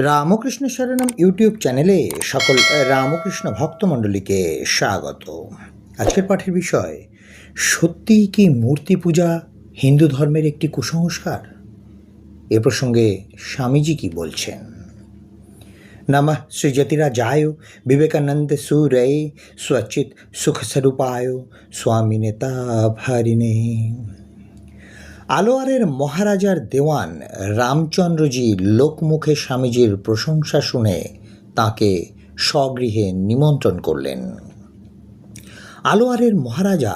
Ramakrishna শরণম YouTube চ্যানেলে সকল রামকৃষ্ণ ভক্তমণ্ডলীকে স্বাগত। আজকের পাঠের বিষয়, সত্যিই কি মূর্তি পূজা হিন্দু ধর্মের একটি কুসংস্কার? এ প্রসঙ্গে স্বামীজি কি বলছেন? নমঃ শ্রীযতিরাজায় বিবেকানন্দ সুরে স্বচিত সুখস্বরূপায় স্বামী নেতা ভারিণে। আলোয়ারের মহারাজার দেওয়ান রামচন্দ্রজি লোকমুখে স্বামীজির প্রশংসা শুনে তাকে স্বগৃহে নিমন্ত্রণ করলেন। আলোয়ারের মহারাজা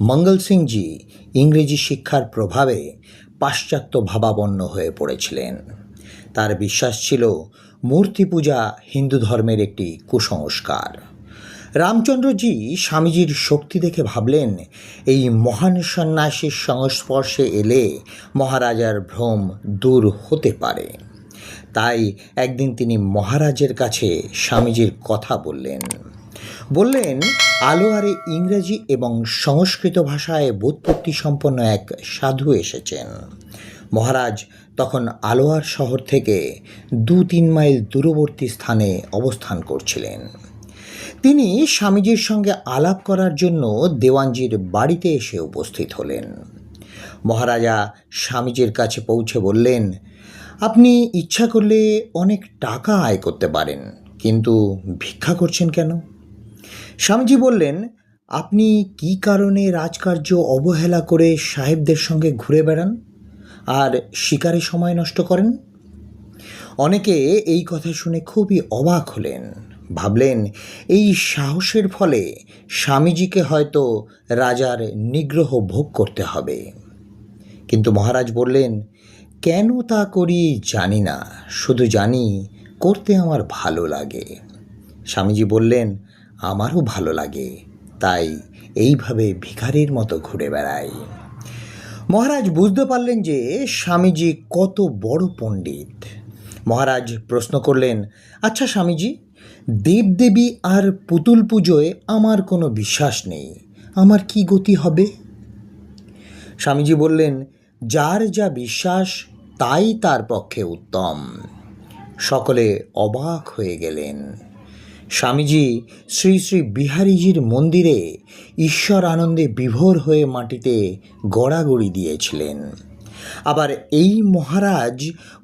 মঙ্গল সিংজি ইংরেজি শিক্ষার প্রভাবে পাশ্চাত্য ভাবাপন্ন হয়ে পড়েছিলেন। তার বিশ্বাস ছিল মূর্তি পূজা হিন্দু ধর্মের একটি কুসংস্কার। রামচন্দ্রজি স্বামীজির শক্তি দেখে ভাবলেন, এই মহান সন্ন্যাসীর সংস্পর্শে এলে মহারাজার ভ্রম দূর হতে পারে। তাই একদিন তিনি মহারাজের কাছে স্বামীজির কথা বললেন, আলোয়ারে ইংরেজি এবং সংস্কৃত ভাষায় ব্যুৎপত্তি সম্পন্ন এক সাধু এসেছেন। মহারাজ তখন আলোয়ার শহর থেকে 2-3 মাইল দূরবর্তী স্থানে অবস্থান করছিলেন। তিনি স্বামীজির সঙ্গে আলাপ করার জন্য দেওয়ানজির বাড়িতে এসে উপস্থিত হলেন। মহারাজা স্বামীজির কাছে পৌঁছে বললেন, আপনি ইচ্ছা করলে অনেক টাকা আয় করতে পারেন, কিন্তু ভিক্ষা করছেন কেন? স্বামীজি বললেন, আপনি কী কারণে রাজকার্য অবহেলা করে সাহেবদের সঙ্গে ঘুরে বেড়ান আর শিকারে সময় নষ্ট করেন? অনেকে এই কথা শুনে খুবই অবাক হলেন। ভাবলেন, এই সাহসের ফলে স্বামীজিকে হয়তো রাজার নিগ্রহ ভোগ করতে হবে। কিন্তু মহারাজ বললেন, কেন তা করি জানি না, শুধু জানি করতে আমার ভালো লাগে। স্বামীজি বললেন, আমারও ভালো লাগে, তাই এইভাবে ভিখারির মতো ঘুরে বেড়াই। মহারাজ বুঝতে পারলেন যে স্বামীজি কত বড় পণ্ডিত। মহারাজ প্রশ্ন করলেন, আচ্ছা স্বামীজি, দেবদেবী আর পুতুল পুজোয় আমার কোনো বিশ্বাস নেই, আমার কি গতি হবে? স্বামীজি বললেন, যার যা বিশ্বাস তাই তার পক্ষে উত্তম। সকলে অবাক হয়ে গেলেন। স্বামীজি শ্রী শ্রী বিহারীজির মন্দিরে ঈশ্বর আনন্দে বিভোর হয়ে মাটিতে গড়াগড়ি দিয়েছিলেন। আবার এই মহারাজ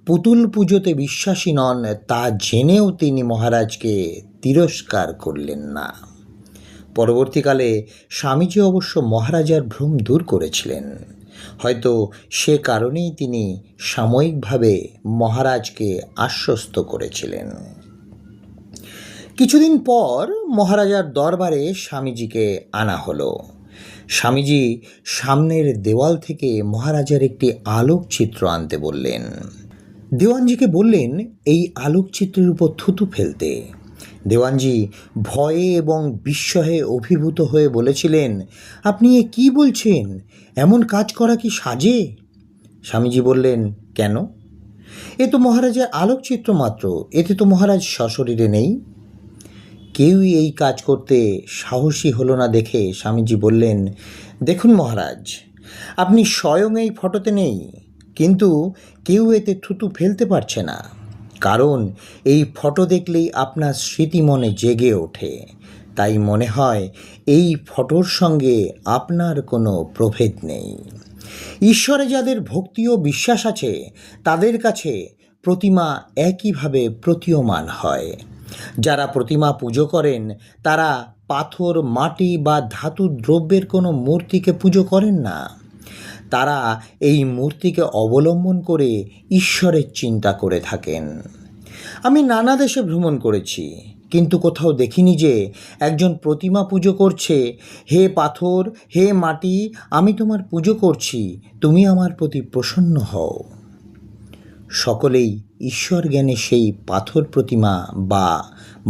পুতুল পুজোতে বিশ্বাসী নন, তা জেনেও তিনি মহারাজকে তিরস্কার করলেন না। পরবর্তীকালে স্বামীজি অবশ্য মহারাজার ভ্রম দূর করেছিলেন। হয়তো সে কারণেই তিনি সাময়িকভাবে মহারাজকে আশ্বস্ত করেছিলেন। কিছুদিন পর মহারাজার দরবারে স্বামীজিকে আনা হলো। স্বামীজি সামনের দেওয়াল থেকে মহারাজার একটি আলোকচিত্র আনতে বললেন। দেওয়ানজিকে বললেন এই আলোকচিত্রের উপর থুতু ফেলতে। দেওয়ানজি ভয়ে এবং বিস্ময়ে অভিভূত হয়ে বলেছিলেন, আপনি এ কী বলছেন? এমন কাজ করা কি সাজে? স্বামীজি বললেন, কেন? এ তো মহারাজের আলোকচিত্র মাত্র, এতে তো মহারাজ সশরীরে নেই। কেউই এই কাজ করতে সাহসী হলো না দেখে স্বামীজি বললেন, দেখুন মহারাজ, আপনি স্বয়ং এই ফটোতে নেই, কিন্তু কেউ এতে থুতু ফেলতে পারছে না, কারণ এই ফটো দেখলেই আপনার স্মৃতি মনে জেগে ওঠে। তাই মনে হয় এই ফটোর সঙ্গে আপনার কোনো প্রভেদ নেই। ঈশ্বরে যাদের ভক্তি ও বিশ্বাস আছে তাদের কাছে প্রতিমা একইভাবে প্রতীয়মান হয়। যারা প্রতিমা পুজো করেন তারা পাথর, মাটি বা ধাতু দ্রব্যের কোনো মূর্তিকে পুজো করেন না। তারা এই মূর্তিকে অবলম্বন করে ঈশ্বরের চিন্তা করে থাকেন। আমি নানা দেশে ভ্রমণ করেছি, কিন্তু কোথাও দেখিনি যে একজন প্রতিমা পুজো করছে, হে পাথর, হে মাটি, আমি তোমার পুজো করছি, তুমি আমার প্রতি প্রসন্ন হও। সকলেই ঈশ্বর জ্ঞানে সেই পাথর প্রতিমা বা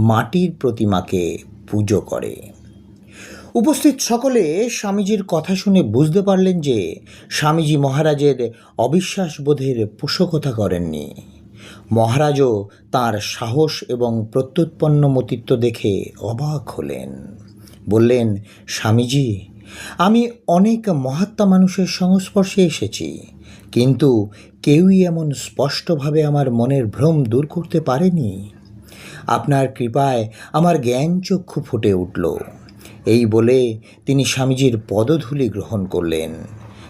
মাটির প্রতিমাকে পুজো করে। উপস্থিত সকলে স্বামীজির কথা শুনে বুঝতে পারলেন যে স্বামীজি মহারাজের অবিশ্বাসবোধের পোষকতা করেননি। মহারাজও তাঁর সাহস এবং প্রত্যুৎপন্নমতিত্ব দেখে অবাক হলেন। বললেন, স্বামীজি, আমি অনেক মহাত্মা মানুষের সংস্পর্শে এসেছি, কিন্তু কেউই এমন স্পষ্টভাবে আমার মনের ভ্রম দূর করতে পারেনি। আপনার কৃপায় আমার জ্ঞান চক্ষু ফুটে উঠল। এই বলে তিনি স্বামীজির পদধূলি গ্রহণ করলেন।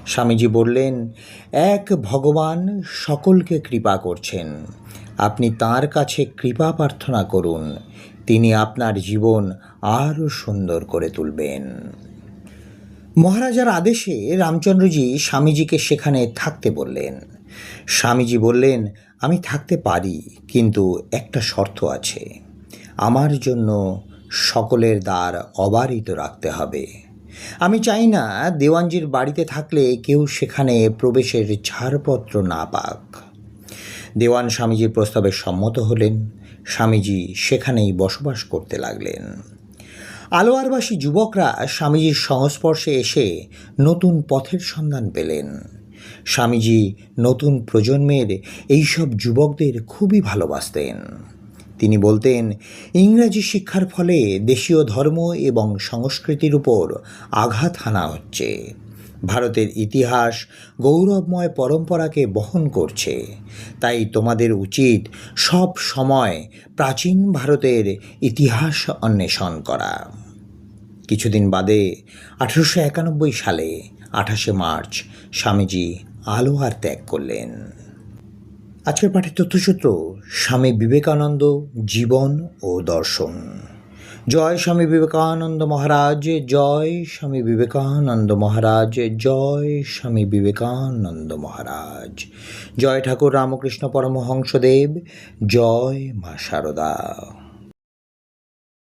স্বামীজি বললেন, এক ভগবান সকলকে কৃপা করছেন, আপনি তাঁর কাছে কৃপা প্রার্থনা করুন, তিনি আপনার জীবন আরও সুন্দর করে তুলবেন। মহারাজার আদেশে রামচন্দ্রজি স্বামীজিকে সেখানে থাকতে বললেন। স্বামীজি বললেন, আমি থাকতে পারি, কিন্তু একটা শর্ত আছে, আমার জন্য সকলের দ্বার অবারিত রাখতে হবে। আমি চাই না দেওয়ানজির বাড়িতে থাকলে কেউ সেখানে প্রবেশের ছাড়পত্র না পাক। দেওয়ান স্বামীজির প্রস্তাবে সম্মত হলেন। স্বামীজি সেখানেই বসবাস করতে লাগলেন। আলোয়ারবাসী যুবকরা স্বামীজির সংস্পর্শে এসে নতুন পথের সন্ধান পেলেন। স্বামীজি নতুন প্রজন্মের এইসব যুবকদের খুবই ভালোবাসতেন। তিনি বলতেন, ইংরাজি শিক্ষার ফলে দেশীয় ধর্ম এবং সংস্কৃতির উপর আঘাত হানা হচ্ছে। ভারতের ইতিহাস গৌরবময় পরম্পরাকে বহন করছে, তাই তোমাদের উচিত সব সময় প্রাচীন ভারতের ইতিহাস অন্বেষণ করা। কিছুদিন বাদে 1891 সালে 28শে মার্চ স্বামীজি আলোয়ার ত্যাগ করলেন। আজকের পাঠের তথ্যসূত্র, স্বামী বিবেকানন্দ জীবন ও দর্শন। জয় স্বামী বিবেকানন্দ মহারাজ, জয় স্বামী বিবেকানন্দ মহারাজ, জয় স্বামী বিবেকানন্দ মহারাজ, জয় ঠাকুর রামকৃষ্ণ পরমহংসদেব, জয় মা শারদা।